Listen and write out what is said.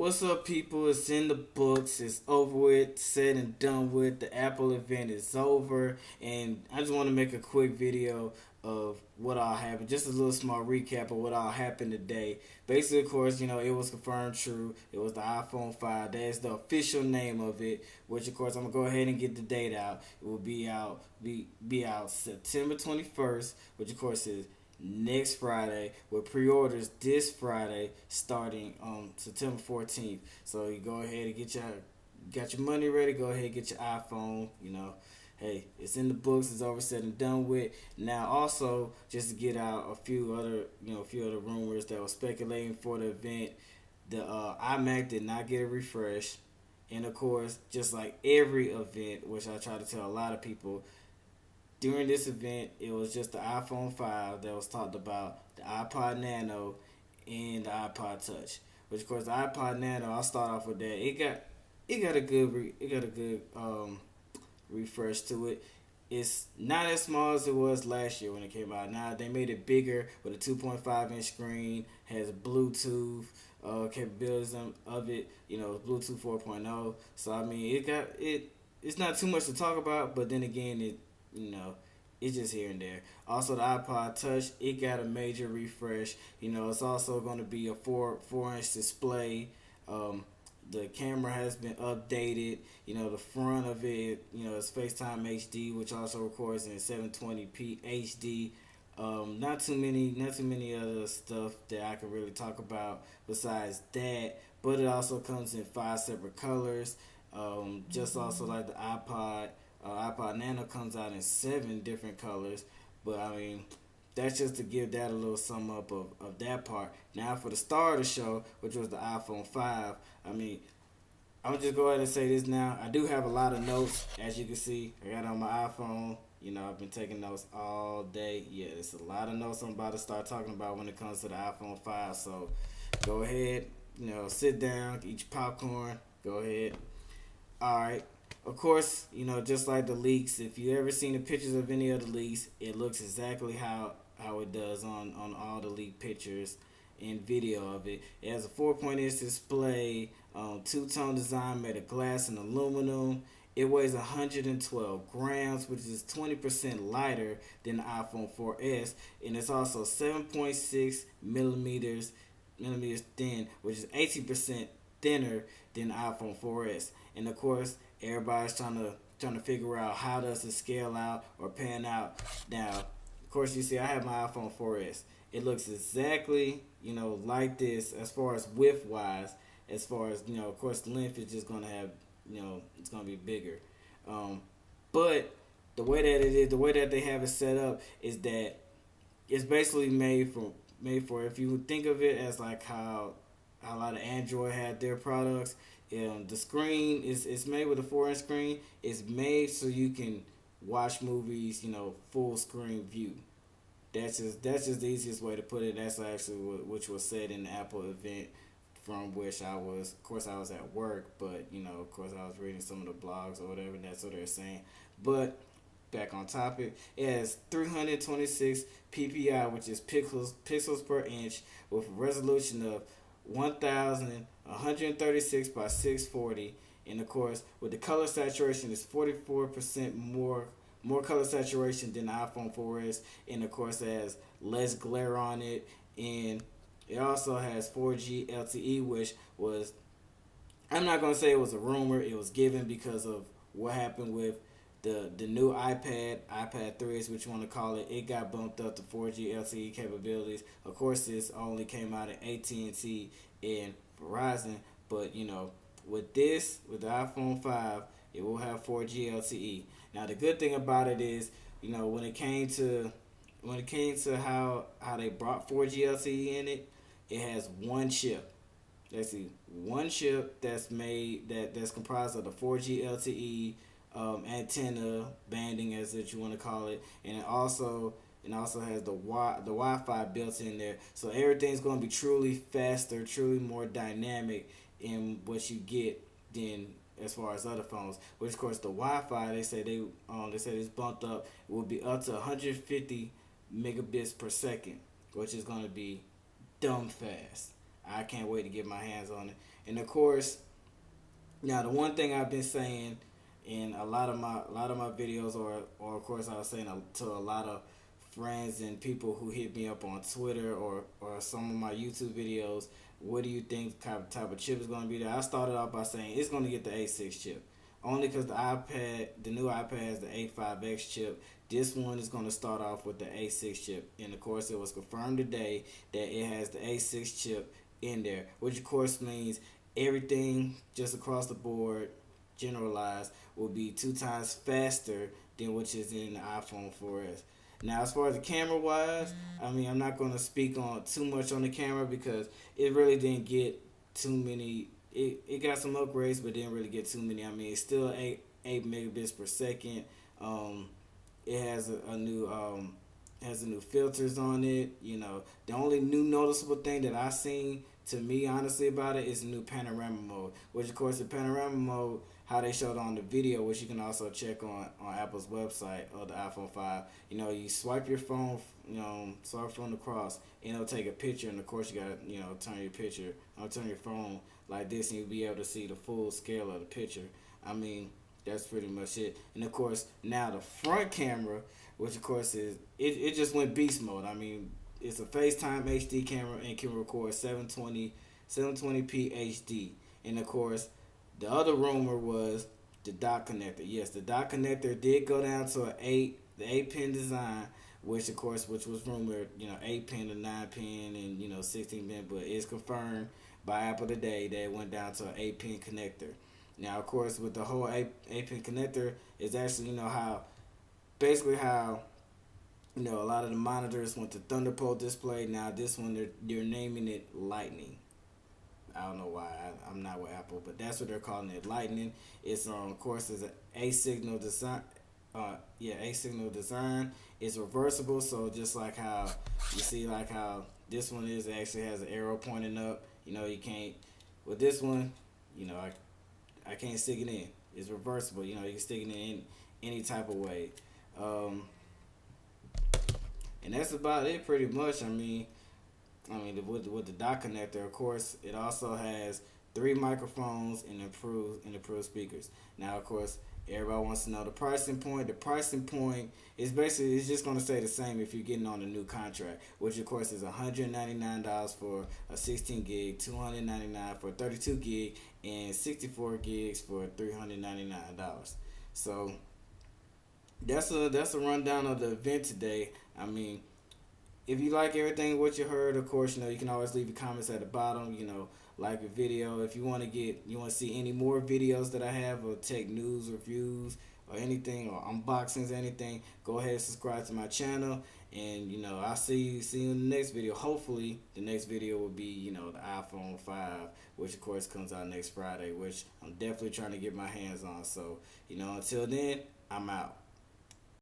What's up, people? It's in the books. It's over with, said and done with. The Apple event is over, and I just want to make a quick video of what all happened. Just a little small recap of what all happened today. Basically, of course, it was confirmed true. It was the iPhone 5. That is the official name of it. Which, of course, I'm gonna go ahead and get the date out. It will be out September 21st, which of course is next Friday, with pre-orders this Friday starting on September 14th. So you go ahead and got your money ready. Go ahead and get your iPhone. Hey, it's in the books. It's over, said and done with. Now, also, just to get out a few other rumors that were speculating for the event, the iMac did not get a refresh, and of course, just like every event, which I try to tell a lot of people, during this event, it was just the iPhone 5 that was talked about, the iPod Nano, and the iPod Touch. Which, of course, the iPod Nano, I'll start off with that. It got a good refresh to it. It's not as small as it was last year when it came out. Now they made it bigger with a 2.5-inch screen, has Bluetooth capabilities of it. Bluetooth 4.0. So I mean, it got it. It's not too much to talk about, but then again, it's just here and there. Also, the iPod Touch, it got a major refresh. It's also going to be a 4-inch display. The camera has been updated. The front of it, is FaceTime HD, which also records in 720p HD. Not too many other stuff that I can really talk about besides that. But it also comes in 5 separate colors. Just also like the iPod Nano comes out in 7 different colors. But I mean, that's just to give that a little sum up of that part. Now for the star of the show, which was the iPhone 5, I mean, I'm going to just go ahead and say this now. I do have a lot of notes, as you can see. I got it on my iPhone. I've been taking notes all day. Yeah, there's a lot of notes I'm about to start talking about when it comes to the iPhone 5. So go ahead, sit down, eat your popcorn. Go ahead. All right. Of course, just like the leaks, if you ever seen the pictures of any of the leaks, it looks exactly how it does on all the leaked pictures and video of it. It has a 4.inch display, two-tone design made of glass and aluminum. It weighs 112 grams, which is 20% lighter than the iPhone 4S, and it's also 7.6 millimeters thin, which is 18% thinner than the iPhone 4S. And of course, everybody's trying to figure out how does it scale out or pan out. Now, of course, you see I have my iPhone 4S. It looks exactly, like this as far as width wise. As far as, of course, the length is just gonna have, it's gonna be bigger. But the way that they have it set up is that it's basically made for if you think of it as like how a lot of Android had their products. The screen is made with a 4-inch screen. It's made so you can watch movies, full screen view. That's just the easiest way to put it. That's actually which was said in the Apple event, from which I was at work, but of course I was reading some of the blogs or whatever. That's what they're saying. But back on topic, it has 326 ppi, which is pixels per inch, with a resolution of 1136 by 640, and of course with the color saturation is 44% more color saturation than the iPhone 4S, and of course it has less glare on it, and it also has 4G LTE, which was, I'm not gonna say it was a rumor, it was given because of what happened with the new iPad 3 is what you want to call it. It got bumped up to 4G LTE capabilities. Of course, this only came out at AT&T and Verizon, but with the iPhone 5, it will have 4G LTE. Now, the good thing about it is, when it came to how they brought 4G LTE in it, it has one chip. Let's see, one chip that's comprised of the 4G LTE antenna banding, as that you want to call it, and it also has the Wi-Fi built in there. So everything's going to be truly faster, truly more dynamic in what you get than as far as other phones. Which of course the Wi-Fi, they say it's bumped up. It will be up to 150 megabits per second, which is going to be dumb fast. I can't wait to get my hands on it. And of course, now the one thing I've been saying in a lot of my videos, or of course I was saying to a lot of friends and people who hit me up on Twitter or some of my YouTube videos, what do you think type of chip is going to be there? I started off by saying it's going to get the A6 chip, only because the new iPad has the A5X chip. This one is going to start off with the A6 chip, and of course it was confirmed today that it has the A6 chip in there, which of course means everything just across the board, generalized, will be 2 times faster than which is in the iPhone 4S. Now, as far as the camera wise, I mean, I'm not going to speak on too much on the camera because it really didn't get too many. It got some upgrades, but didn't really get too many. I mean, it's still eight megabits per second. It has a new has a new filters on it. You know, the only new noticeable thing that I seen, to me, honestly, about it is the new panorama mode, which of course the panorama mode, how they showed on the video, which you can also check on Apple's website or the iPhone 5. You know, you swipe your phone, swipe from across, and it'll take a picture, and of course you gotta, turn your turn your phone like this, and you'll be able to see the full scale of the picture. I mean, that's pretty much it. And of course, now the front camera, which of course it just went beast mode. I mean, it's a FaceTime HD camera and can record 720p HD. And of course, the other rumor was the dock connector. Yes, the dock connector did go down to the 8-pin design, which of course, which was rumored, 8-pin to 9-pin and 16-pin, but it's confirmed by Apple today that it went down to an 8-pin connector. Now, of course, with the whole 8-pin connector, is actually basically how a lot of the monitors went to Thunderbolt display. Now this one they're naming it Lightning. I don't know why. I'm not with Apple, but that's what they're calling it, Lightning. It's of course it's an A-signal design. A-signal design. It's reversible, so just like how you see, like how this one is, it actually has an arrow pointing up. You can't with this one. I can't stick it in. It's reversible. You can stick it in any type of way. And that's about it, pretty much. I mean, with the dock connector, of course, it also has 3 microphones and improved speakers. Now, of course, everybody wants to know the pricing point. The pricing point is basically, it's just going to stay the same if you're getting on a new contract, which of course is $199 for a 16 gig, $299 for 32 gig, and 64 gigs for $399. So that's a rundown of the event today. I mean, if you like everything what you heard, of course, you can always leave your comments at the bottom. Like a video. If you want to see any more videos that I have, or tech news reviews or anything, or unboxings, anything, go ahead and subscribe to my channel. And I'll see you in the next video. Hopefully, the next video will be the iPhone 5, which of course comes out next Friday, which I'm definitely trying to get my hands on. So until then, I'm out.